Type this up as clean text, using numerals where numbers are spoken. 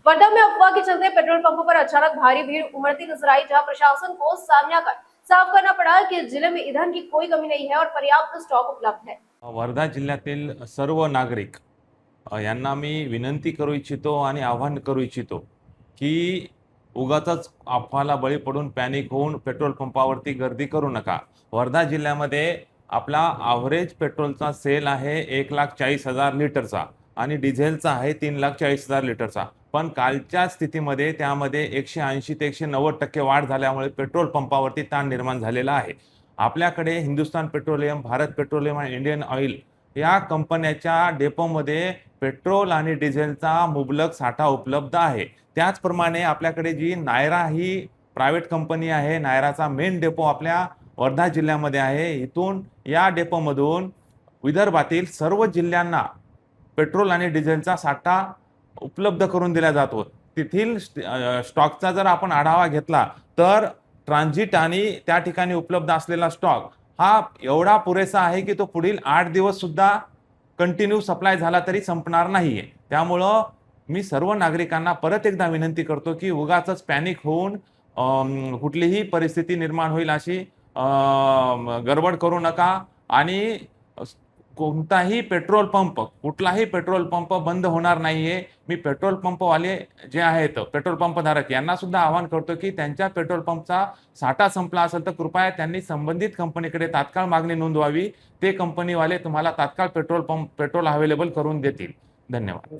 वर्धा में अफवाह के चलते पेट्रोल पंपों पर अचानक भारी भीड़ उमड़ती नजर आई, जहां प्रशासन को सामना कर साफ करना पड़ा कि जिले में ईंधन की कोई कमी नहीं है और पर्याप्त स्टॉक उपलब्ध है। वर्धा जिल्ह्यातील सर्व नागरिक यांना मी विनंती करू इच्छितो आणि आवाहन करू इच्छितो की उगाचच अफवाला बळी पडून पॅनिक होऊन पेट्रोल पंपावरती गर्दी करू नका। वर्धा जिल्ह्यामध्ये आपला ॲव्हरेज पेट्रोलचा सेल आहे 1,40,000 लिटरचा आणि डिझेलचा आहे 3,40,000 लिटरचा। पण कालच्या स्थितीमध्ये त्यामध्ये 180 ते 190% वाढ झाल्यामुळे पेट्रोल पंपावरती ताण निर्माण झालेला आहे। आपल्याकडे हिंदुस्तान पेट्रोलियम, भारत पेट्रोलियम आणि इंडियन ऑइल या कंपन्याच्या डेपोमध्ये पेट्रोल आणि डिझेलचा मुबलक साठा उपलब्ध आहे। त्याचप्रमाणे आपल्याकडे जी नायरा ही प्रायव्हेट कंपनी आहे, नायराचा मेन डेपो आपल्या वर्धा जिल्ह्यामध्ये आहे। इथून या डेपोमधून विदर्भातील सर्व जिल्ह्यांना पेट्रोल आणि डिझेलचा साठा उपलब्ध करून दिला जातो। तेथील स्टॉकचा जर आपण आढावा घेतला तर ट्रान्झिट आणि त्या ठिकाणी उपलब्ध असलेला स्टॉक हा एवढा पुरेसा आहे की तो पुढील 8 दिवस सुद्धा कंटिन्यू सप्लाय झाला तरी संपणार नाहीये। त्यामुळं मी सर्व नागरिकांना परत एकदा विनंती करतो की उगाचच पॅनिक होऊन कुठलीही परिस्थिती निर्माण होईल अशी गडबड करू नका आणि कोणताही पेट्रोल पंप, कुठलाही पेट्रोल पंप बंद होणार नाहीये। मी पेट्रोल पंपवाले जे आहेत, पेट्रोल पंपधारक यांना सुद्धा आवाहन करतो की त्यांच्या पेट्रोल पंपचा साठा संपला असेल तर कृपया त्यांनी संबंधित कंपनीकडे तात्काळ मागणी नोंदवावी। ते कंपनीवाले तुम्हाला तात्काळ पेट्रोल अवेलेबल करून देतील। धन्यवाद।